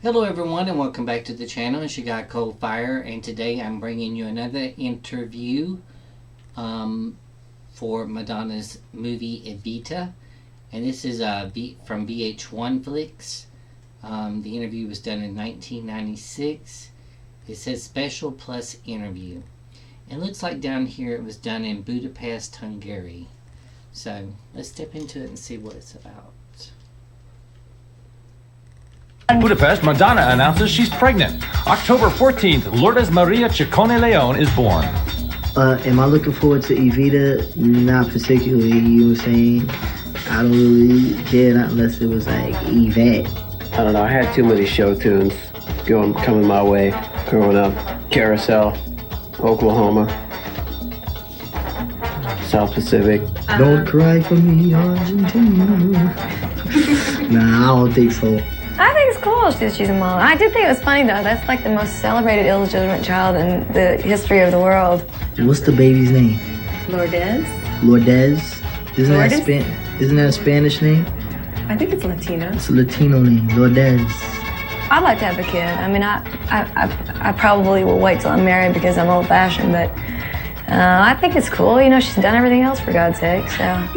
Hello everyone and welcome back to the channel. It's your guy Cold Fire, and today I'm bringing you another interview for Madonna's movie Evita, and this is from VH1 Flicks. The interview was done in 1996. It says special plus interview. It looks like down here it was done in Budapest, Hungary. So let's step into it and see what it's about. In Budapest, Madonna announces she's pregnant. October 14th, Lourdes Maria Ciccone Leone is born. Am I looking forward to Evita? Not particularly, you know what I'm saying? I don't really care, not unless it was like Evita. I don't know, I had too many show tunes coming my way growing up. Carousel, Oklahoma, South Pacific. Don't cry for me, Argentina. Nah, I don't think so. I think it's cool she's a mom. I did think it was funny though. That's like the most celebrated illegitimate child in the history of the world. What's the baby's name? Lourdes. Lourdes? Isn't that a Spanish name? I think it's Latino. It's a Latino name, Lourdes. I'd like to have a kid. I mean, I probably will wait till I'm married because I'm old-fashioned, but I think it's cool. You know, she's done everything else for God's sake, so.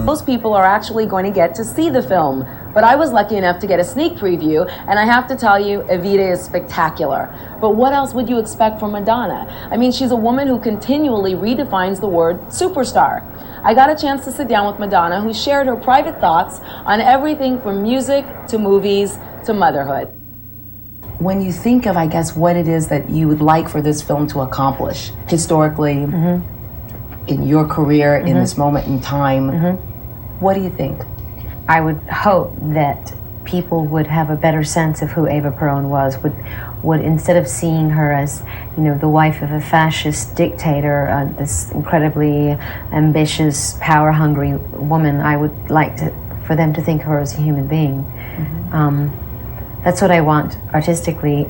Most people are actually going to get to see the film, but I was lucky enough to get a sneak preview, and I have to tell you, Evita is spectacular. But what else would you expect from Madonna? I mean, she's a woman who continually redefines the word superstar. I got a chance to sit down with Madonna, who shared her private thoughts on everything from music to movies to motherhood. When you think of, I guess, what it is that you would like for this film to accomplish historically, in your career, in this moment in time, what do you think? I would hope that people would have a better sense of who Eva Perón was, would instead of seeing her as, you know, the wife of a fascist dictator, this incredibly ambitious, power-hungry woman, I would like for them to think of her as a human being. That's what I want artistically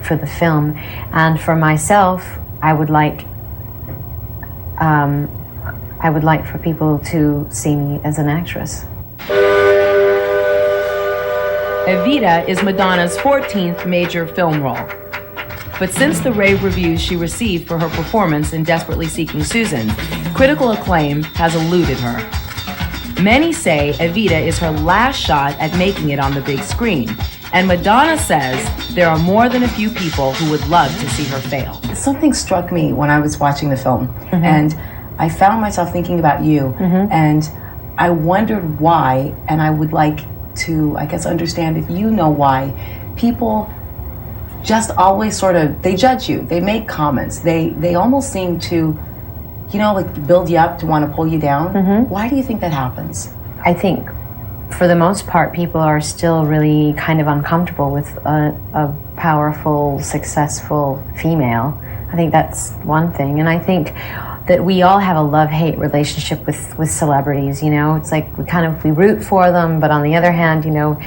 for the film. And for myself, I would like for people to see me as an actress. Evita is Madonna's 14th major film role. But since the rave reviews she received for her performance in Desperately Seeking Susan, critical acclaim has eluded her. Many say Evita is her last shot at making it on the big screen, and Madonna says there are more than a few people who would love to see her fail. Something struck me when I was watching the film, and I found myself thinking about you, and I wondered why, and I would like to, I guess, understand if you know why people just always sort of, they judge you, they make comments, they almost seem to, you know, like build you up to want to pull you down. Why do you think that happens? I think for the most part, people are still really kind of uncomfortable with a powerful, successful female. I think that's one thing. And I think that we all have a love-hate relationship with celebrities, you know? It's like we root for them, but on the other hand, you know,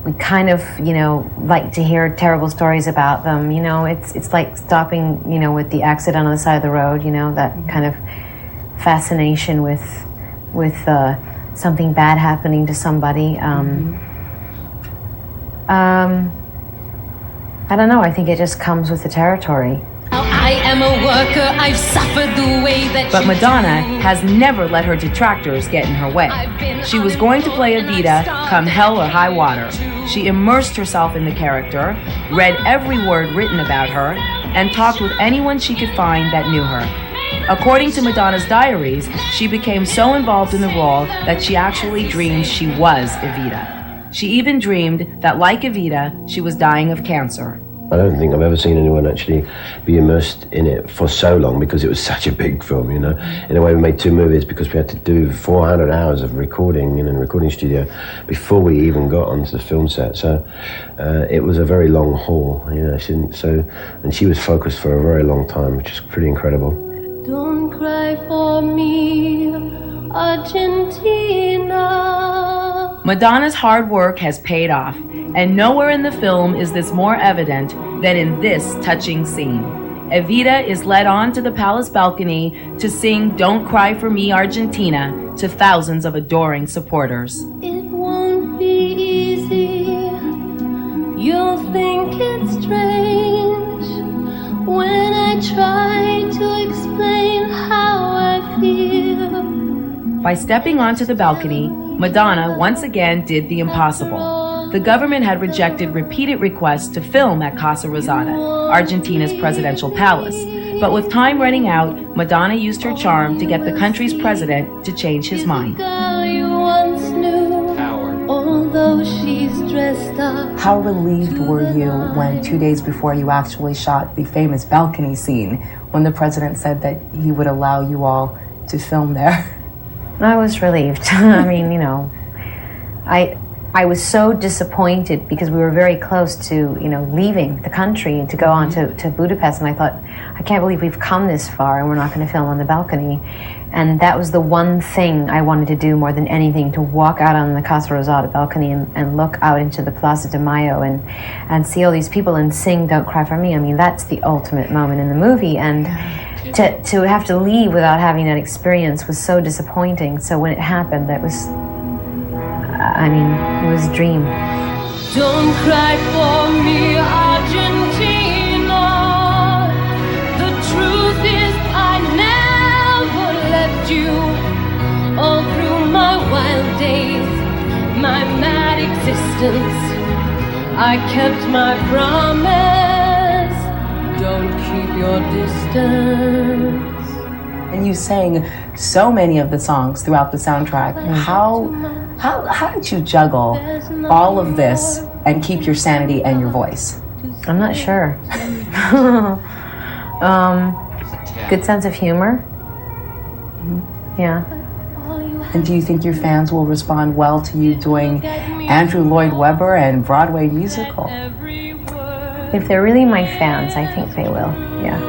we kind of, you know, like to hear terrible stories about them, you know? It's like stopping, you know, with the accident on the side of the road, you know, that kind of fascination with something bad happening to somebody. I don't know, I think it just comes with the territory. I am a worker, I've suffered the way that. But Madonna has never let her detractors get in her way. She was going to play Evita come hell or high water. She immersed herself in the character, read every word written about her, and talked with anyone she could find that knew her. According to Madonna's diaries, she became so involved in the role that she actually dreamed she was Evita. She even dreamed that, like Evita, she was dying of cancer. I don't think I've ever seen anyone actually be immersed in it for so long, because it was such a big film, you know. In a way, we made 2 movies because we had to do 400 hours of recording in a recording studio before we even got onto the film set. So it was a very long haul, you know. And she was focused for a very long time, which is pretty incredible. Don't cry for me, Argentina. Madonna's hard work has paid off, and nowhere in the film is this more evident than in this touching scene. Evita is led onto the palace balcony to sing Don't Cry for Me, Argentina to thousands of adoring supporters. It won't be easy, think it's strange when I try to explain how I feel. By stepping onto the balcony, Madonna once again did the impossible. The government had rejected repeated requests to film at Casa Rosada, Argentina's presidential palace. But with time running out, Madonna used her charm to get the country's president to change his mind. Although she's dressed up. How relieved were you when 2 days before you actually shot the famous balcony scene, when the president said that he would allow you all to film there? I was relieved. I mean, you know, I was so disappointed because we were very close to, you know, leaving the country to go on to Budapest, and I thought, I can't believe we've come this far and we're not going to film on the balcony. And that was the one thing I wanted to do more than anything, to walk out on the Casa Rosada balcony and look out into the Plaza de Mayo and see all these people and sing Don't Cry For Me. I mean, that's the ultimate moment in the movie. And to have to leave without having that experience was so disappointing. So when it happened, that was, I mean, it was a dream. Don't cry for me, Argentina. The truth is I never left you. All through my wild days, my mad existence, I kept my promise. Don't keep your distance. And you sang so many of the songs throughout the soundtrack. How did you juggle all of this and keep your sanity and your voice? I'm not sure. Good sense of humor. Yeah. And do you think your fans will respond well to you doing Andrew Lloyd Webber and Broadway musical? If they're really my fans, I think they will. Yeah.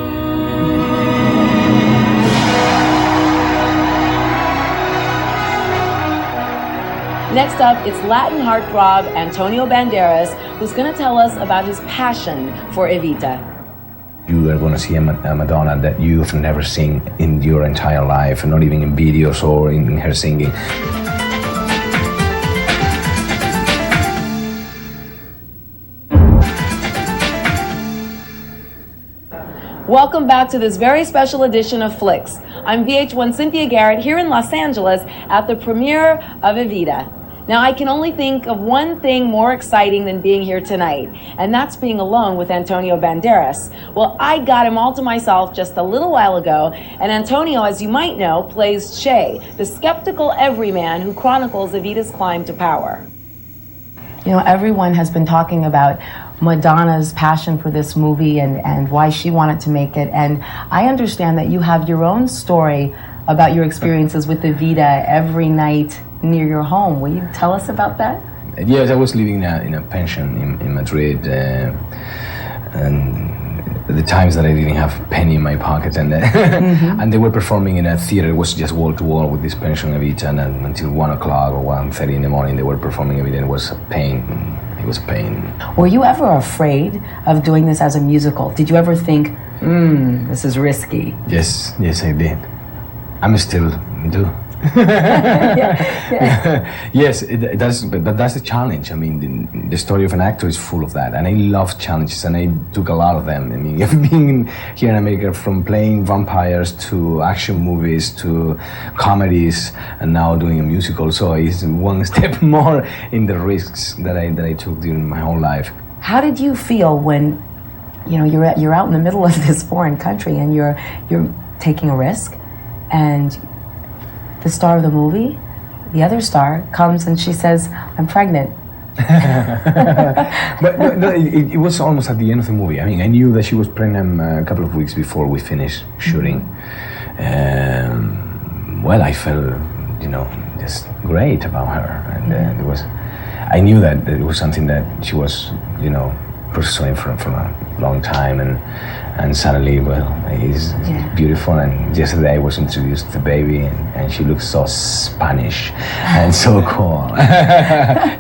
Next up, it's Latin heartthrob Antonio Banderas, who's going to tell us about his passion for Evita. You are going to see a Madonna that you've never seen in your entire life, not even in videos or in her singing. Welcome back to this very special edition of Flicks. I'm VH1 Cynthia Garrett here in Los Angeles at the premiere of Evita. Now, I can only think of one thing more exciting than being here tonight, and that's being alone with Antonio Banderas. Well, I got him all to myself just a little while ago, and Antonio, as you might know, plays Che, the skeptical everyman who chronicles Evita's climb to power. You know, everyone has been talking about Madonna's passion for this movie and why she wanted to make it, and I understand that you have your own story about your experiences with Evita every night near your home. Will you tell us about that? Yes, I was living in a pension in Madrid, and the times that I didn't have a penny in my pocket, and and they were performing in a theater. It was just wall to wall with this pension Evita, and until 1 o'clock or 1:30 in the morning, they were performing Evita. It was a pain. It was a pain. Were you ever afraid of doing this as a musical? Did you ever think, this is risky? Yes, I did. I'm still do. Yes, it does, but that's the challenge. I mean, the story of an actor is full of that, and I love challenges, and I took a lot of them. I mean, being here in America, from playing vampires to action movies to comedies, and now doing a musical, so it's one step more in the risks that I took during my whole life. How did you feel when, you know, you're out in the middle of this foreign country and you're taking a risk, and the star of the movie, the other star, comes and she says, I'm pregnant? but no, it was almost at the end of the movie. I mean, I knew that she was pregnant a couple of weeks before we finished shooting. Well, I felt, you know, just great about her. And I knew that it was something that she was, you know, pursuing for a long time, and suddenly, well, it's beautiful. And yesterday I was introduced to the baby, and she looks so Spanish and so cool.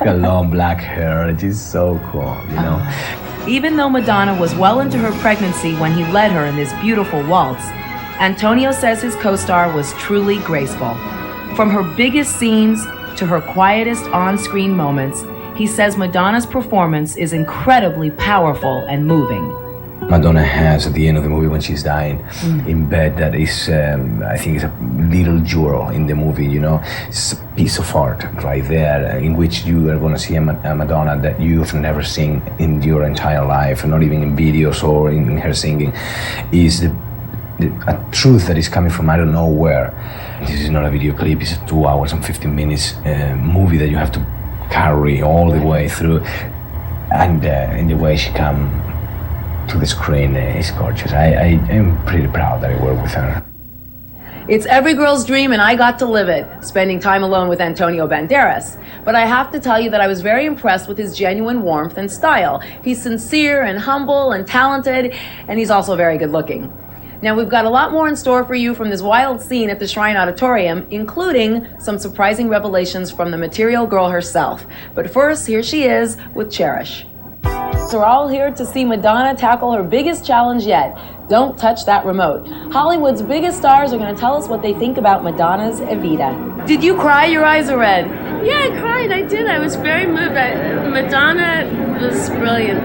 Got long black hair, it is so cool, you know. Even though Madonna was well into her pregnancy when he led her in this beautiful waltz, Antonio says his co-star was truly graceful. From her biggest scenes to her quietest on-screen moments, He says Madonna's performance is incredibly powerful and moving. Madonna has, at the end of the movie when she's dying in bed, that is, I think it's a little jewel in the movie, you know. It's a piece of art right there in which you are going to see a Madonna that you've never seen in your entire life, not even in videos or in her singing. Is a truth that is coming from I don't know where. This is not a video clip, it's a 2 hours and 15 minutes movie that you have to carry all the way through. And in the way she come to the screen is gorgeous. I am pretty proud that I worked with her. It's every girl's dream, and I got to live it, spending time alone with Antonio Banderas. But I have to tell you that I was very impressed with his genuine warmth and style. He's sincere and humble and talented, and he's also very good looking. Now, we've got a lot more in store for you from this wild scene at the Shrine Auditorium, including some surprising revelations from the Material Girl herself. But first, here she is with Cherish. So we're all here to see Madonna tackle her biggest challenge yet. Don't touch that remote. Hollywood's biggest stars are going to tell us what they think about Madonna's Evita. Did you cry? Your eyes are red. Yeah, I cried. I did. I was very moved. Madonna was brilliant.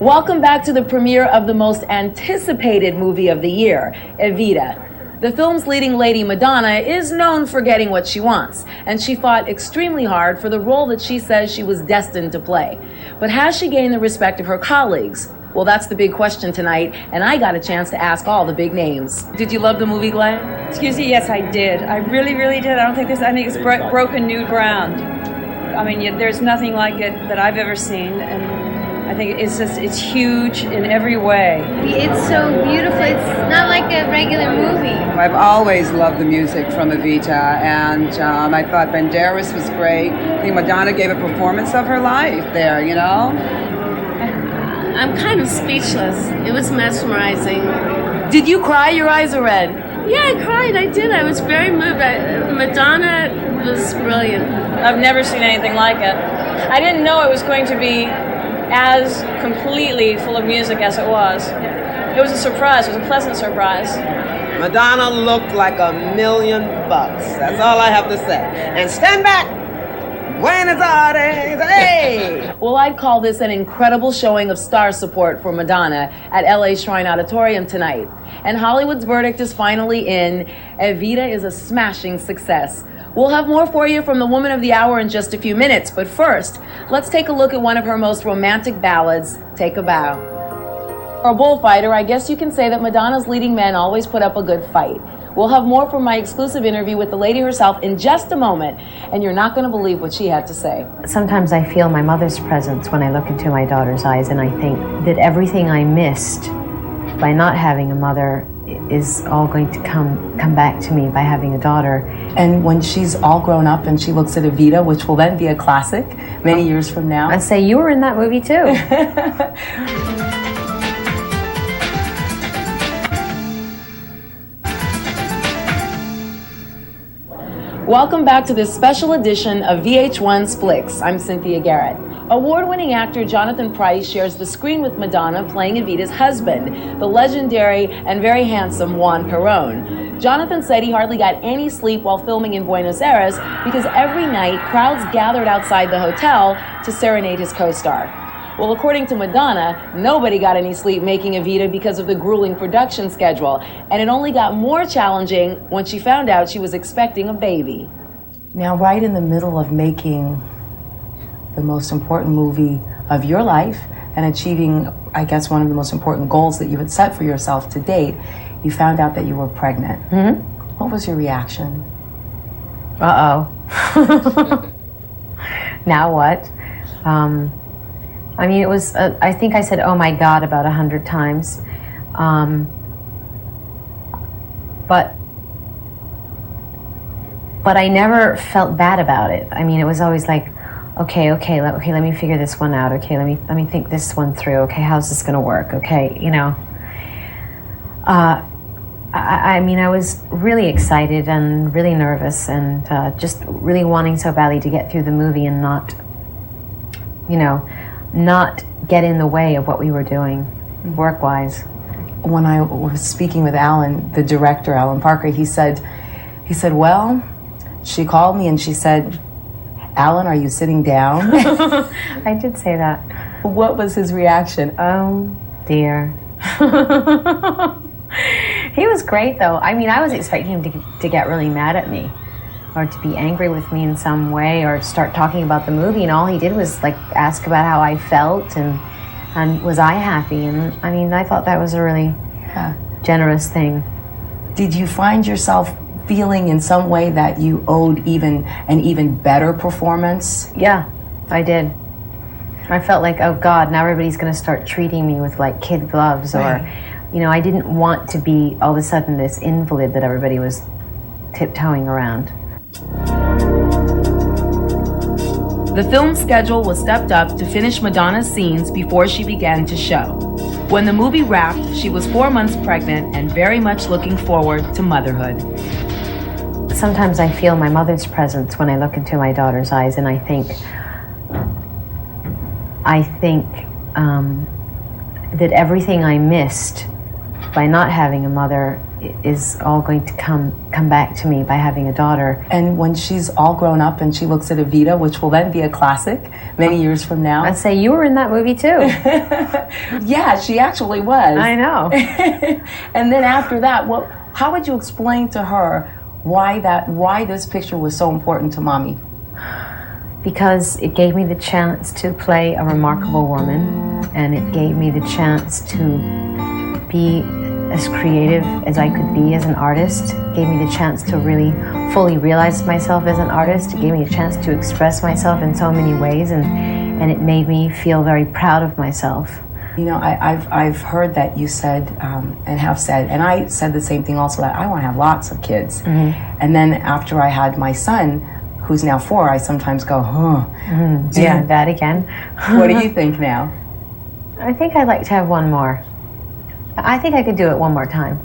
Welcome back to the premiere of the most anticipated movie of the year, Evita. The film's leading lady, Madonna, is known for getting what she wants, and she fought extremely hard for the role that she says she was destined to play. But has she gained the respect of her colleagues? Well, that's the big question tonight, and I got a chance to ask all the big names. Did you love the movie, Glenn? Excuse me, yes, I did. I really, really did. I think it's broken new ground. I mean, there's nothing like it that I've ever seen, and I think it's huge in every way. It's so beautiful. It's not like a regular movie. I've always loved the music from Evita, and I thought Banderas was great. I think Madonna gave a performance of her life there, you know? I'm kind of speechless. It was mesmerizing. Did you cry? Your eyes are red. Yeah, I cried. I did. I was very moved. Madonna was brilliant. I've never seen anything like it. I didn't know it was going to be as completely full of music as it was. It was a surprise. It was a pleasant surprise. Madonna looked like $1 million. That's all I have to say. And stand back. Buenas tardes. Hey! Well, I'd call this an incredible showing of star support for Madonna at LA's Shrine Auditorium tonight. And Hollywood's verdict is finally in. Evita is a smashing success. We'll have more for you from the Woman of the Hour in just a few minutes, but first, let's take a look at one of her most romantic ballads, Take a Bow. For a bullfighter, I guess you can say that Madonna's leading men always put up a good fight. We'll have more from my exclusive interview with the lady herself in just a moment, and you're not going to believe what she had to say. Sometimes I feel my mother's presence when I look into my daughter's eyes, and I think that everything I missed by not having a mother is all going to come back to me by having a daughter. And when she's all grown up and she looks at Evita, which will then be a classic many years from now. I'd say you were in that movie too. Welcome back to this special edition of VH1's Flicks. I'm Cynthia Garrett. Award-winning actor Jonathan Pryce shares the screen with Madonna playing Evita's husband, the legendary and very handsome Juan Perón. Jonathan said he hardly got any sleep while filming in Buenos Aires because every night crowds gathered outside the hotel to serenade his co-star. Well, according to Madonna, nobody got any sleep making Evita because of the grueling production schedule, and it only got more challenging when she found out she was expecting a baby. Now, right in the middle of making the most important movie of your life and achieving, I guess, one of the most important goals that you had set for yourself to date, you found out that you were pregnant. Mm-hmm. What was your reaction? Uh-oh. Now what? I mean, it was, I think I said, oh my God, about 100 times. But I never felt bad about it. I mean, it was always like, okay, let me figure this one out. Okay, let me think this one through. Okay, how's this gonna work? Okay, you know. I mean, I was really excited and really nervous and just really wanting so badly to get through the movie and not, you know, not get in the way of what we were doing work-wise. when I was speaking with Alan, the director, Alan Parker, he said, well, she called me and she said, Alan, are you sitting down? I did say that. What was his reaction? Oh, dear. He was great, though. I mean, I was expecting him to get really mad at me or to be angry with me in some way or start talking about the movie, and all he did was like ask about how I felt and was I happy, and I mean, I thought that was a really generous thing. Did you find yourself feeling in some way that you owed an even better performance? Yeah, I did. I felt like, oh God, now everybody's gonna start treating me with like kid gloves, or, you know, I didn't want to be all of a sudden this invalid that everybody was tiptoeing around. The film schedule was stepped up to finish Madonna's scenes before she began to show. When the movie wrapped, she was 4 months pregnant and very much looking forward to motherhood. Sometimes I feel my mother's presence when I look into my daughter's eyes, and I think that everything I missed by not having a mother is all going to come back to me by having a daughter. And when she's all grown up and she looks at Evita, which will then be a classic many years from now. I'd say you were in that movie too. Yeah, she actually was. I know. And then after that, how would you explain to her why this picture was so important to Mommy? Because it gave me the chance to play a remarkable woman, and it gave me the chance to be as creative as I could be as an artist. It gave me the chance to really fully realize myself as an artist. It gave me a chance to express myself in so many ways, and it made me feel very proud of myself. You know, I've heard that you said and have said, and I said the same thing also, that I want to have lots of kids. Mm-hmm. And then after I had my son, who's now 4, I sometimes go, yeah, that again. What do you think now? I think I'd like to have one more. I think I could do it one more time.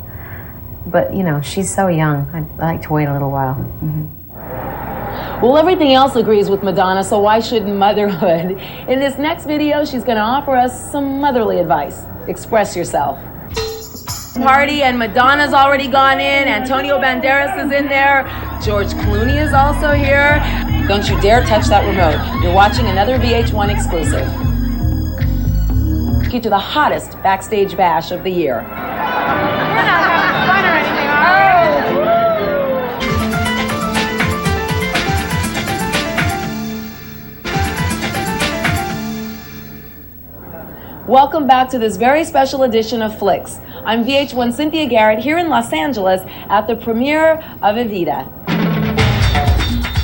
But, you know, she's so young. I'd like to wait a little while. Mm-hmm. Well, everything else agrees with Madonna, so why shouldn't motherhood? In this next video, she's going to offer us some motherly advice. Express yourself. Party, and Madonna's already gone in. Antonio Banderas is in there. George Clooney is also here. Don't you dare touch that remote. You're watching another VH1 exclusive. To the hottest backstage bash of the year. We're not having fun or anything, are we? Welcome back to this very special edition of Flicks. I'm VH1 Cynthia Garrett here in Los Angeles at the premiere of Evita.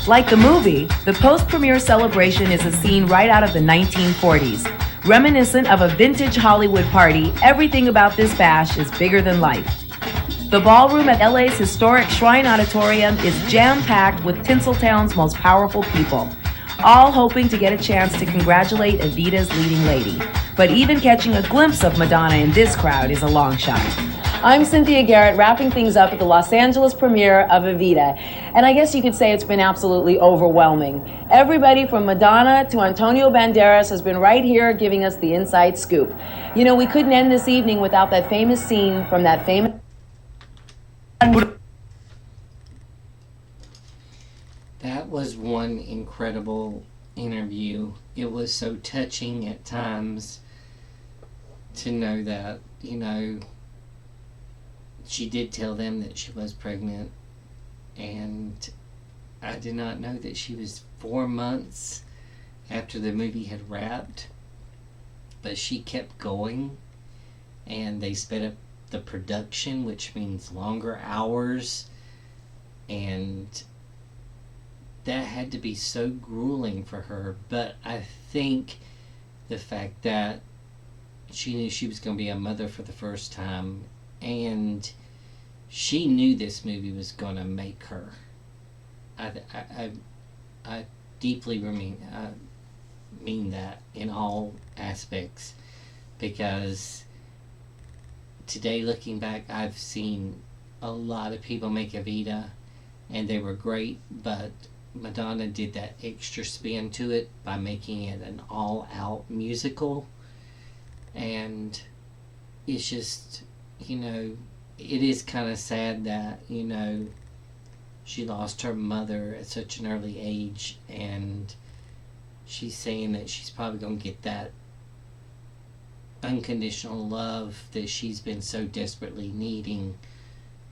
Like the movie, the post-premiere celebration is a scene right out of the 1940s. Reminiscent of a vintage Hollywood party, everything about this bash is bigger than life. The ballroom at LA's historic Shrine Auditorium is jam-packed with Tinseltown's most powerful people, all hoping to get a chance to congratulate Evita's leading lady. But even catching a glimpse of Madonna in this crowd is a long shot. I'm Cynthia Garrett, wrapping things up at the Los Angeles premiere of Evita. And I guess you could say it's been absolutely overwhelming. Everybody from Madonna to Antonio Banderas has been right here giving us the inside scoop. You know, we couldn't end this evening without that famous scene from that famous... That was one incredible interview. It was so touching at times to know that, you know, she did tell them that she was pregnant, and I did not know that she was 4 months after the movie had wrapped, but she kept going, and they sped up the production, which means longer hours, and that had to be so grueling for her. But I think the fact that she knew she was going to be a mother for the first time, and she knew this movie was going to make her. I deeply mean that in all aspects, because today, looking back, I've seen a lot of people make Evita, and they were great, but Madonna did that extra spin to it by making it an all-out musical, and it's just you know, it is kind of sad that, you know, she lost her mother at such an early age, and she's saying that she's probably going to get that unconditional love that she's been so desperately needing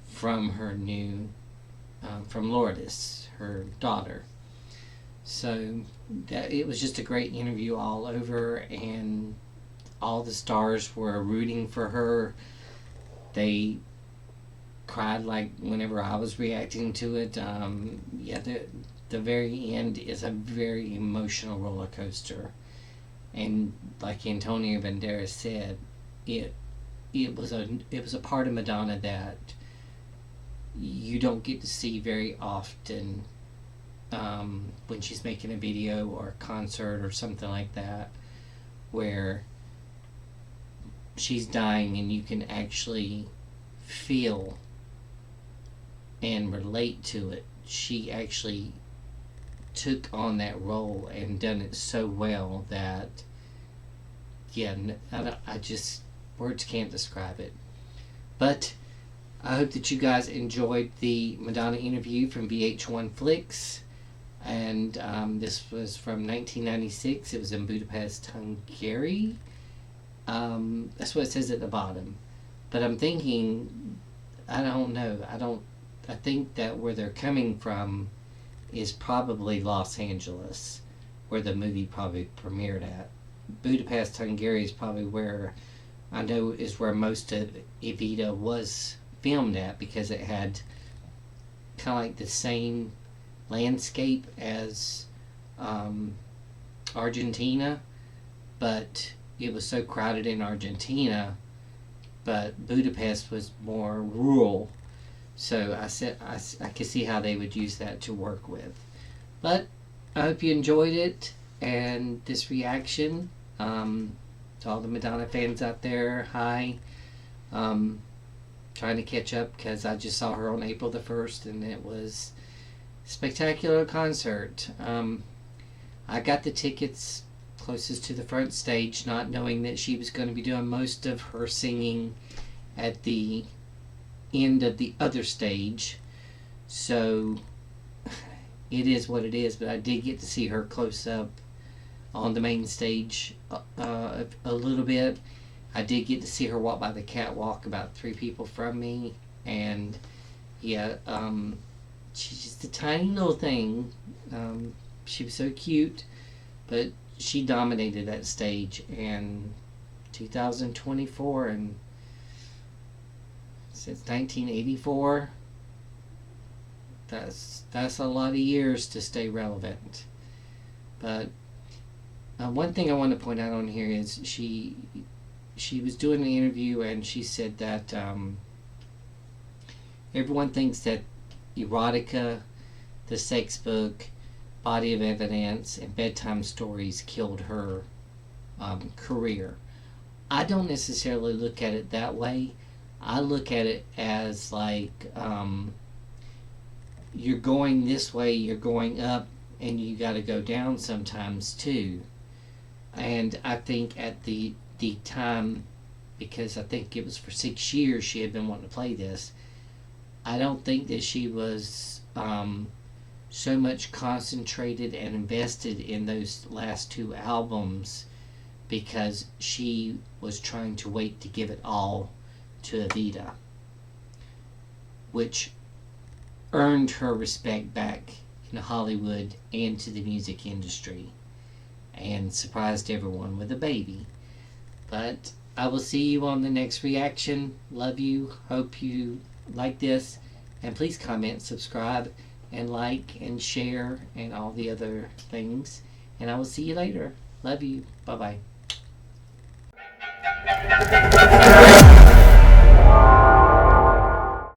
from her new, from Lourdes, her daughter. So it was just a great interview all over, and all the stars were rooting for her. They cried like whenever I was reacting to it. The very end is a very emotional roller coaster, and like Antonio Banderas said, it was a part of Madonna that you don't get to see very often, when she's making a video or a concert or something like that, where she's dying and you can actually feel and relate to it. She actually took on that role and done it so well that, yeah, I just, words can't describe it. But I hope that you guys enjoyed the Madonna interview from VH1 Flicks. And this was from 1996. It was in Budapest, Hungary. That's what it says at the bottom. But I'm thinking, I don't know. I think that where they're coming from is probably Los Angeles, where the movie probably premiered at. Budapest, Hungary is probably where I know is where most of Evita was filmed at, because it had kind of like the same landscape as Argentina, but it was so crowded in Argentina, but Budapest was more rural, so I could see how they would use that to work with. But I hope you enjoyed it and this reaction. To all the Madonna fans out there, hi. Trying to catch up because I just saw her on April the 1st, and it was a spectacular concert. I got the tickets closest to the front stage, not knowing that she was going to be doing most of her singing at the end of the other stage. So it is what it is, but I did get to see her close up on the main stage a little bit. I did get to see her walk by the catwalk about 3 people from me, and yeah, she's just a tiny little thing. She was so cute, but she dominated that stage. And 2024, and since 1984, that's a lot of years to stay relevant. But one thing I want to point out on here is she was doing an interview, and she said that everyone thinks that erotica, the sex book, Body of Evidence, and Bedtime Stories killed her career. I don't necessarily look at it that way. I look at it as like, you're going this way, you're going up, and you got to go down sometimes too. And I think at the time, because I think it was for 6 years she had been wanting to play this, I don't think that she was so much concentrated and invested in those last 2 albums, because she was trying to wait to give it all to Evita, which earned her respect back in Hollywood and to the music industry, and surprised everyone with a baby. But I will see you on the next reaction. Love you. Hope you like this. And please comment, subscribe, and like, and share, and all the other things. And I will see you later. Love you. Bye-bye.